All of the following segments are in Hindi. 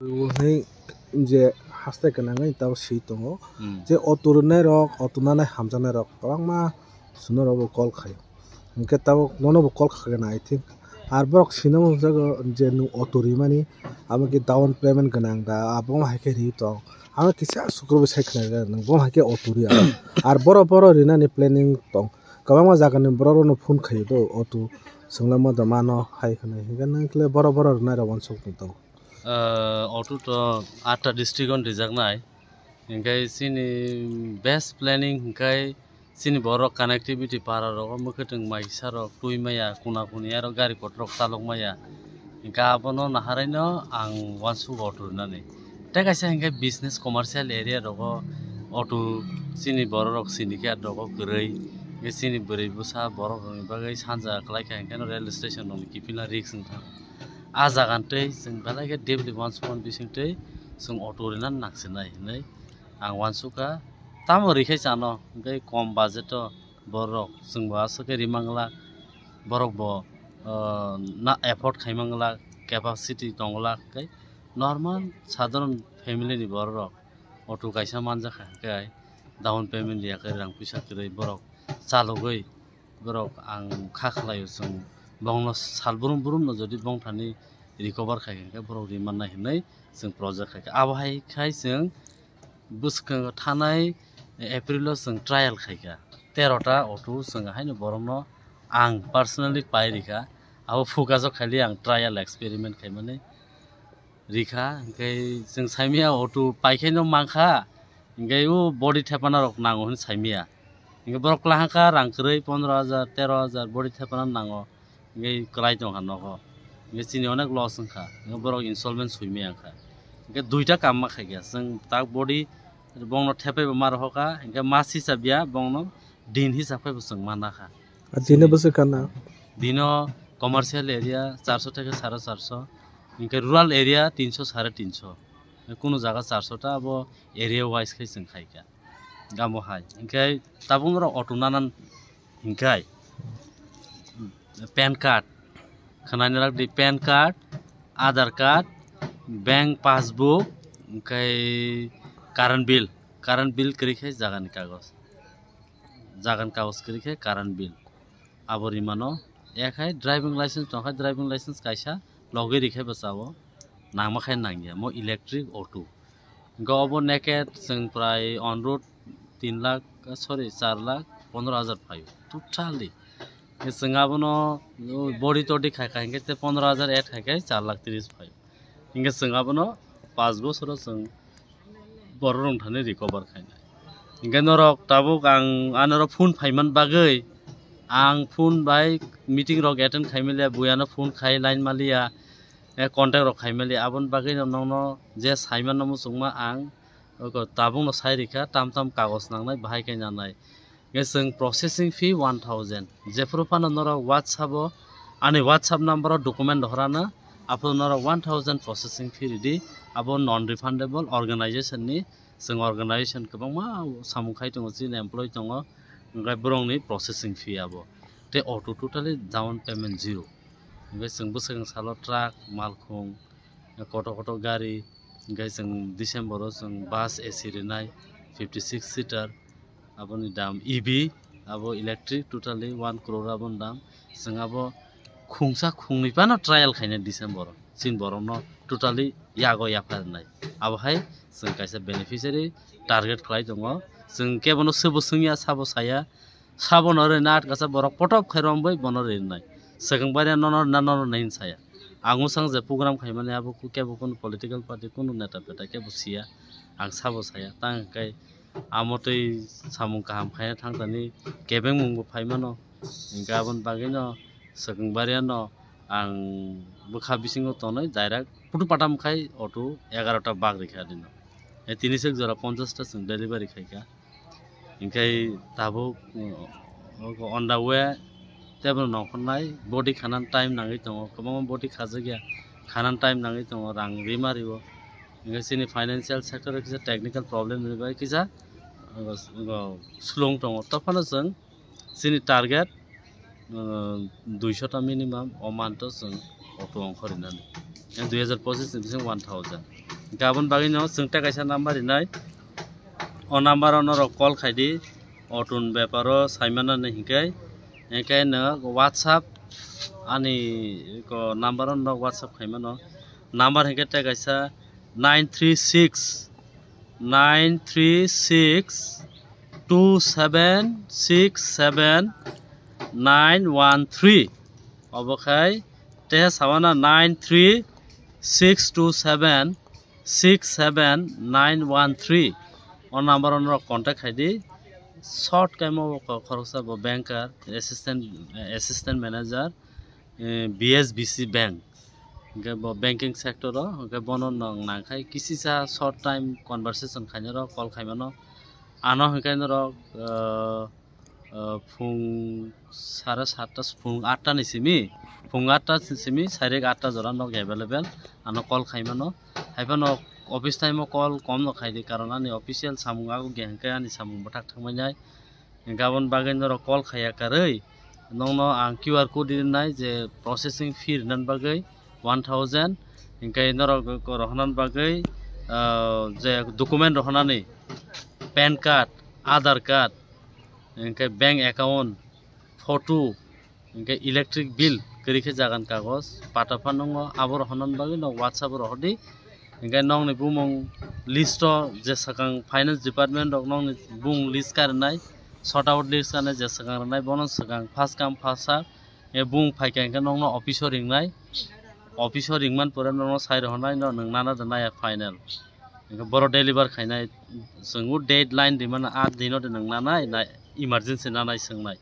Uhai je haste kenangai tau si tongo je oturunai rok otunanai hamjanai rok kwbangma suno rok call khai hingke tabo nono bo call khagena I think ar borok sino jago je nu oturimani amo ke down payment ganang da abo haike ri tong amo kisa sukrobo sai khana nang bo haike oturi ar boro rinani planning tong kwbangma jaga ni boro no phone khai do otu songlama da mano hai khana hingke nangkle boro rinai rok wansuk tong auto to 8 district on rijaknai hingkai sini best planning hingkai sini borok connectivity para rok mukhutung maisa rok tuimaya kuna kunia rok gari potrok salokmaya hingka abono naharaino ang wansu auto nani tekaisa hingkai business commercial area rok auto sini borok syndicate rok gurui sini buri busa borok bagai sanja khlaika hingkai rail station on kipila risk hingka ajagantei जों बालागे देबलि वानसुन बिसिंतै जों अटो रिनान नाक्सिनाय नै आं वानसुका तामो रिखाय जानो ओमफ्राय कम बाजेट बरक जों बासके रिमांगला बरक बो ना एफोर्ड खायमांगला कैपेसिटी दंगला कै नर्माल साधारण फेमिलि नि बरक अटो कायसा मानजाखा कै डाउन पेमेन्ट याखै रां फैसा कै बरक चालुगै बरक आं खाखलायो जों bongno salburum burum no jodi bong thani recover khai borok riman nai hinai जों project khai abo hai khai जों buskang thanai april lo जों trial khaika 13 ta auto जों haino borokno ang personally pai rikha abo focus khali ang trial experiment khaimani rikha hingkai जों saimia auto paikhaino mangkha hingkai o body thepana rok nango hin saimia hingkai borok klahaka rang krei 15000 13000 body thepana nango ngai klai tong hanoko ngai sini onek loss hingka ngai borok insolvent suimi angkha ngai duita kam ma khaigya जों tak body bongno thepai ma roka hingka mas hisabya bongno din hisab khai जों manakha dine bose kana dino commercial area 400 থেকে 450 hingka rural area 300 350 কোনো জায়গা 400 ta abo area wise khai जों khaigya gamo hai hingkai tabungro auto nanan hingkai PAN card khanani rak di PAN card Aadhaar card bank passbook kai current bill krikhe jagan kagos krikhe current bill abori mano ekhai driving license tongkha driving license kaisa logi rikhe basawo nangma khai nangya mo electric auto gobo naked जों prai on road 4 lakh 15000 phayo totally जोंहाबोनो buddy टडी खायखा Hinge 15000 add खायखा 4 lakh 30 फाय हिंगे जोंहाबोनो 5 बोसोर जों बर रं थाने रिकवर खायनाय हिंगे नरक ताबुक आं आनर फोन फायमान बागै आं फोन बाय मीटिंग रक एटेंड खायमेलिया बुयानो फोन खाय लाइन मालिया कन्टेक्ट रक खायमेलिया आबन बागै नंनो जे सायमान नमु सुंगमा आं ताबुनो सायरिखा ताम कागज नांनाय बाहाय खायनाय जों processing fee 1000 जेफ्रुपानो नर WhatsApp आनि WhatsApp number document धरानो आपो नर 1000 processing fee रिदि आबो non refundable organization नि जों organization गोबांमा सामुखाय दङ जि एमप्लॉय दङ ओमफ्राय ब्रंनि processing fee आबो ते auto totally down payment zero ओमफ्राय जों बोसोर साल ट्राक मालखुं कट गारि ओमफ्राय जों डिसेम्बराव जों बास एसि रिनाय 56 seater aboni dam EV abo electric totally 1 crore abon dam जों abo khungsa khungni pano trial khaina December sin borokno totally yago yafarnai abo hai जों kaisa beneficiary target khlai dongo जों kebono sobo sungya sabo saya sabon ore nat kasa borok potop khairom bai bonor rinai segang bare nonor nanor nain saya angu sang je program khaimane abo kebo kon political party kono neta peta kebo sia ang sabo saya tang kai amotei samung kaham khaya thangtani kebeng mungbo phaimano gabon bagino sakungbareano ang bukha bisingo tonoi direct putu patam khai auto 11 ta bag rikha dino e tinisek jora 50 ta sung delivery khaika inkai tabo on the way table nokhnai body khanan time nangai tongo kobang body khajagya khanan time nangai tongo rang rimaribo ingai sini financial sector kisa technical problem ribai kisa slong dong tafano जों sini target 200 ta minimum o manto जों auto angkhorinani 2025 1000 गाबोन बागै न जोंता कायसा नाम्बार इनाय ओ नाम्बार अनर कल खायदि अटुन बेपारो साइमाना ने हिकाय एकाय न WhatsApp आनी को नाम्बार अन WhatsApp खायमानो नाम्बार हिकाय ता कायसा 936 2767913 अबखाय ते सावाना 93627677913 ओ नाम्बार अन कांटेक्ट खायदि शॉर्ट काइमो खरसा बो banker assistant manager BSBC bank के बो बैंकिंग सेक्टर के बनो नाखाय किसी सा शॉर्ट टाइम कन्वर्सेशन खायनो र कॉल खायमानो आनो हकायनो र फुं 7:30 फुं 8टा निसिमी फुं 8टा निसिमी साइरेक 8टा जरा न अवेलेबल आनो कॉल खायमानो हायफानो ऑफिस टाइम कॉल कम न खायदि कारण आनी ऑफिशियल सामुं आगु गेहकाय आनी सामुं बटाक थांबायनाय गाबोन बागैनो र कॉल खाया कारै नंनो आं QR कोड दिनाय जे प्रोसेसिंग फी नन बागै 1000 इनकाय नर को रहनान बागै जे डॉक्यूमेंट रहनानै पैन कार्ड आधार कार्ड इनकाय बैंक अकाउंट फोटो इनकाय इलेक्ट्रिक बिल करिखे जागन कागज पाटाफा नंगो आबो रहनान बागै न WhatsApp रहदि इनकाय नंनि बुमं लिस्ट जे सकां फाइनेंस डिपार्टमेंट नंनि बुं लिस्ट करनाय शॉर्ट आउट लिस्ट करनाय जे सकां रनाय बनन सकां फास्ट काम फास्ट ए बुं फाइकांका नंनो ऑफिसर रिंनाय ऑफिसर रिंगमान पुरा नंनो साइ रहनाय न नंनाना दनाय फाइनल इनका बरो डेलिवर खायनाय जोंगु डेडलाइन दिमान 8 दिनो दे नंनानाय ना इमरजेंसी नानाय सोंनाय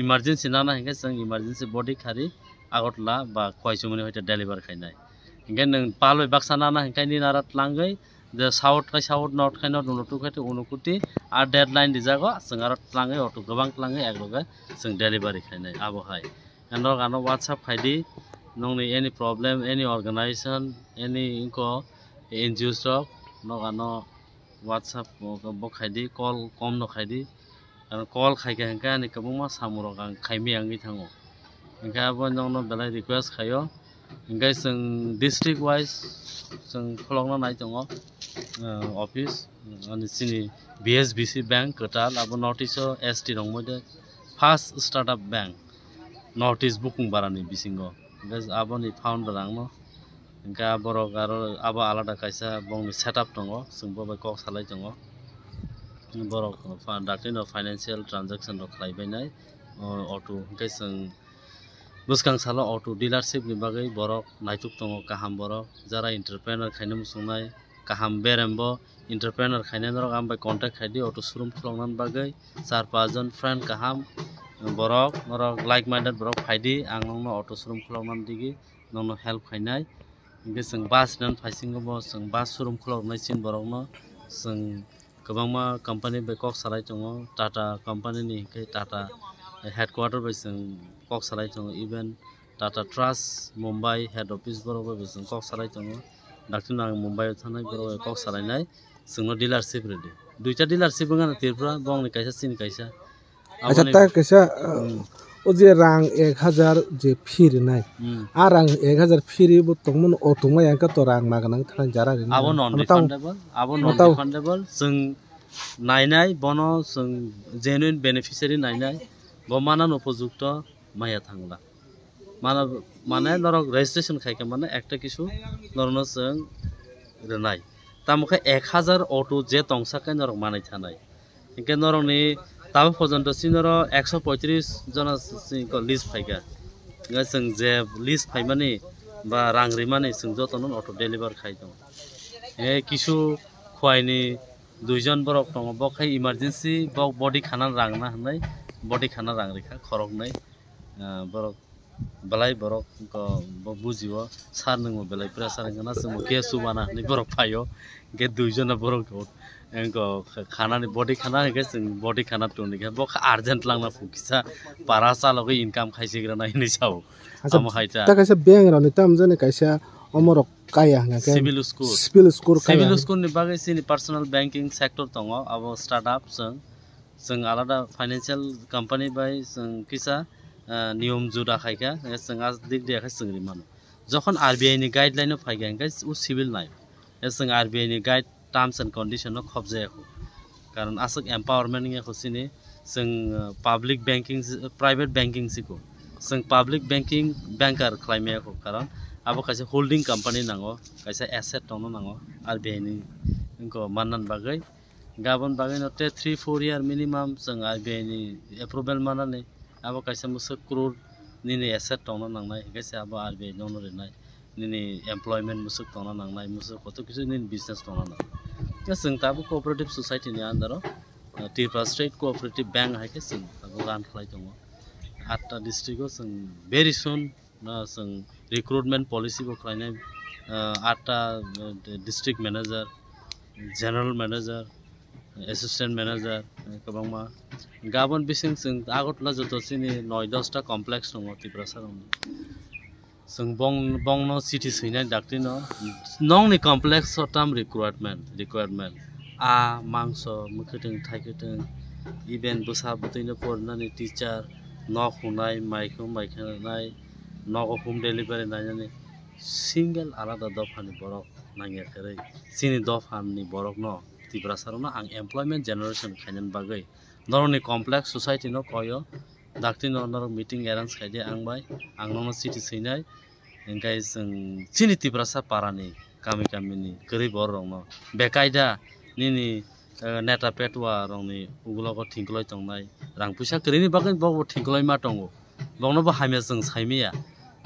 इमरजेंसी नाना हिंगा जों इमरजेंसी बॉडी खारि आगतला बा खयसुमनि होयते डेलिवर खायनाय हिंगा नों पालय बाक्सा नाना हिंगा नि नारात लांगै जे साउथ नॉर्थ खाय नॉर्थ नलुटु खायते उनुकुति आ डेडलाइन दिजागो जों आरो लांगै अटो गोबां लांगै एकलगे जों डेलिवरी खायनाय आबोहाय एनर गानो WhatsApp खायदि नंनि any problem any organisation any इनको NGOs रक नगानो WhatsApp बो खायदि कॉल कम न खायदि कॉल खायके हंका नि कबुमा सामुरक आं खायमि आंगि थांगो हंका बो नंनो बेलाय रिक्वेस्ट खायो हंगा जों डिस्ट्रिक्ट वाइज जों खलंना नाय दङ ऑफिस अनि सिनि BSBC बैंक कटाल अब नॉर्थ ईस्ट ST दंमोदे first startup bank north east बुकिं बारानि बिसिंगो गाइस आबोनि फाउंडर आंनो इनका बरो गारो आबो आलादा कायसा बंनि सेटअप दङ जोंबो बे कक सालाय दङ बरो डाक्टिनो फाइनेंशियल ट्रांजैक्शन रो खालायबायनाय अटो गाइस जों बुसकां साला अटो डीलरशिप नि बागै बरो नायथुक दङ काहाम बरो जारा एंटरप्रेन्योर खायनो मुसुंनाय काहाम बेरेमबो एंटरप्रेन्योर खायनो र आम बाय कांटेक्ट खायदि अटो शोरूम खुलंनान बागै 4-5 जन फ्रेंड काहाम बरक नरक लाइक माइंडेड बरक फायदि आं नंनो अटो शोरूम खुलंनान दिगि नंनो हेल्प खायनाय इनके जों बास नन फाइसिंगो बो जों बास शोरूम खुलंनाय सिन बरकनो जों गोबांमा कंपनी बे कक सालाय दङ टाटा कंपनी नि के टाटा हेडक्वार्टर बे जों कक सालाय दङ even Tata trust Mumbai head office बरबो जों कक सालाय दङ डाक्टिन आं मुंबई थानाय बरो कक सालायनाय जोंनो डीलरशिप रेडी दुइटा डीलरशिप गाना तिरफ्रा बंनि कायसा सिन कायसा अच्छा ता कैसा ओ जे रां 1000 जे फिर नाय आ रां 1000 फिर बो तंगमन अटुमा यांका तो रां मागनां थां जारा आबो नन रिफान्डेबल जों नायनाय बनो जों जेन्युइन बेनिफिशियरी नायनाय बमाना उपयुक्त माया थांला माने नरक रेजिस्ट्रेशन खायके माने एकटा किछु नरनो जों रनाय तामुखे 1000 अटो जे तंसाके नरक मानाय थानाय इनके नरकनि ताबो पर्यन्त सिनर 135 जना सिंको लिस्ट फायगा जों जे लिस्ट फायमानि बा रां रिमानि जों जतन अटो डेलिवर खाय दं ए किछु खवायनि दुइजन बरक दङ बखाय इमार्जेंसी बक बॉडी खाना रांना हनाय बॉडी खाना रां रेखा खरकनाय बरक बलाय बरक को बुजियो सार नंगो बेलाय प्रेसार गना जों केसु बाना हनै बरक फायो के दुइजना बरक एंको खाना नि बॉडी खाना है जों बॉडी खाना टोनि के बक अर्जेंट लांना फुकिसा पारा सालगै इनकाम खायसिग्रा नायनि साव आम हायता ता कैसा बैंक रनि तम जने कैसा अमर काया हंगा के सिविल स्कोर नि बागै सिनि पर्सनल बैंकिंग सेक्टर दङ अब स्टार्टअप जों आलादा फाइनेंशियल कंपनी बाय जों किसा नियम जुदा खायका जों आज दिग दियाखै जों रिमान जखन RBI नि गाइडलाइन फायगा उ सिविल नाय जों RBI नि गाइड टार्म्स एंड कंडीशन no खब जायाखै कारण आसक एम्पावरमेंट नि खसिनि जों पब्लिक बैंकिंग प्राइवेट बैंकिंग सिको जों पब्लिक बैंकिंग बैंकर खालामयाखै कारण आबो कासे होल्डिंग कंपनी नांगौ कासे एसेट दंनो नांगौ RBI नि इनको मानन बागै गाबन बागै नते 3-4 year मिनिमम जों RBI नि एप्रुवल मानानै आबो कासे मुसो करोड़ निनि एसेट दंनो नांनाय कासे आबो RBI दंनो रेनाय निनि एमप्लॉयमेंट मुसो दंनो नांनाय मुसो कत किसु निनि बिजनेस दंनो नांनाय जों ताबो कोऑपरेटिव सोसाइटी नि under Tripura state cooperative bank हायके जों ताबो रान खालाय दङ 8टा डिस्ट्रिक्टआव जों भेरि सुन जों रिक्रुटमेंट पॉलिसी को खालायनाय 8टा district manager general manager assistant manager गोबांमा गाबोन बिसिं जों आगतला जतसिनि 9-10टा कमप्लेक्स दङ त्रिपुरा सारावनो जों बंनो सिटी सैनाय डाक्टिनो नंनि कमप्लेक्स टर्म रिक्वायरमेंट आ मांस मुखोथों थाइखोथों इवेंट बोसा बतैनो पढ़नानै टीचर न खुनाय माइखौ माइखानाय नगो होम डिलीवरी नायनानै सिंगल आलादा दफानि बरक नागिरखै सिनि दफानि बरक न त्रिपुरा सारावनो आं एमप्लॉयमेंट जनरेशन खायनान बागै नरनि कमप्लेक्स सोसाइटी न कयो डाक्टिनो नर मीटिंग अरेंज खायदे आंबाय आंनो सिटी सैनाय ओंखाय जों सिनि त्रिपुरा सा पारानि गामिनि गोरिब बरनो बेकायदा निनि नेता पेटवा रंनि उगुलाव थिंखलय तंनाय रां फैसा करिनि बागै बाव थिंखलय मा दङ बावनोबो हामिया जों सायमिया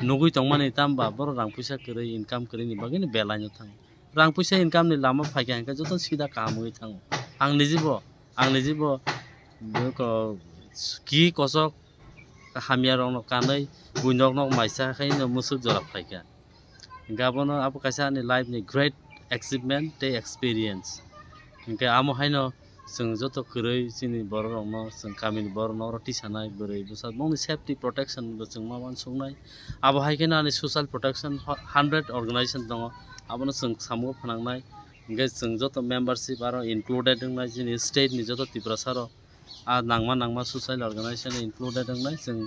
नुगै तंमानि तामबा बर रां फैसा करै इनकाम करिनि बागैनो बेलायनो थां रां फैसा इनकाम नि लामा फायगा हांका जत सीधा कामै थां आं निजिबो की कसक हामिया रंनो कानै बुइनक नक माइसा खायनो मुसुक जरा फायगा गाबनो आबो कासा नि लाइफ नि ग्रेट अचीवमेंट ते एक्सपीरियंस इनके आमो हायनो जों जत करै सिनि बर रंनो जों गामिनि बर नर टिसानाय बोरै बुसा मनि सेफ्टी प्रोटेक्शन बो जों माबान संनाय आबो हायकेना नि सोशल प्रोटेक्शन 100 ऑर्गेनाइजेशन दङ आबनो जों सामु फनांनाय इनके जों जत मेंबरशिप आरो इंक्लूडेड दंनाय जिनि स्टेट नि जत त्रिपुरा सारो आ नांमा सोशल ऑर्गेनाइजेशन इंक्लूडेड दंनाय जों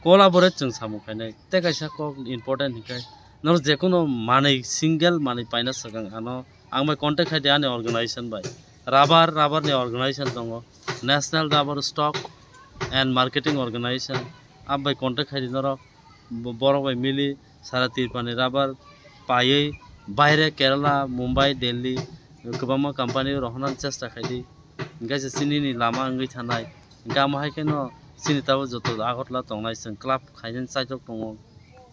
कोलाबोरेट जों सामु खायनाय ते कायसा को इंपोर्टेंट हिकाय नर जेकुनो मानै सिंगल मानै पाइना सगां आनो आं मै कांटेक्ट खायदे आने ऑर्गेनाइजेशन बाय राबार ने ऑर्गेनाइजेशन दङ national rubber stock and marketing organisation अब बाय कांटेक्ट खायदे नर बरो बाय मिली सारा तिरपानि राबार पायै बाहरे केरला मुंबई दिल्ली गोबां कंपनी रहनान चेष्टा खायदे गायसे सिनिनि लामा अंगै थानाय गाम हायकेनो सिनिताबो जत आगतला तंनाय जों क्लाब खायजन साइजक दङ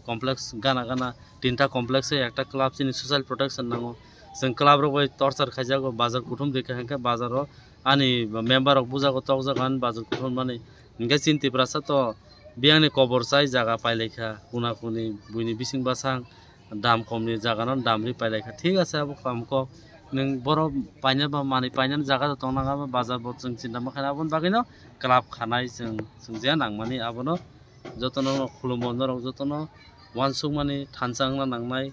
कमप्लेक्स गाना 3टा कमप्लेक्स एकटा क्लाब सिनि सोशल प्रोटेक्शन नांगौ जों क्लाब रो बाय टर्चर खायजागो बाजार कुटुम देखा हांका बाजारो आनि मेंबर बुजागो तकजागान बाजार कुटुम माने इनके सिन त्रिपुरा सा तो बियानि कबर साइ जागा पाइलेखा कुना कुनि बुइनि बिसिं बासां दाम खमनि जागान दामरि पाइलेखा ठीक आसे अब कामको नों बर पाइनाबा माने पाइनान जागा तंनागा बाजार बो जों चिन्ता माखाना आबन बागैनो क्लाब खानाय जों जे नांमानि आबनो जतनो खुलुमन रं जतनो वानसुक माने थानसांना नांनाय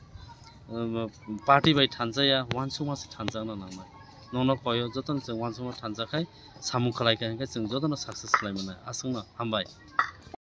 पार्टी बाय थानजाया वानसुक मासे थानजांना नांनाय ननो कयो जतन जों वानसुक थानजाखाय सामु खालायखाय जों जतनो सक्सेस खालायमोना आसंना हामबाय।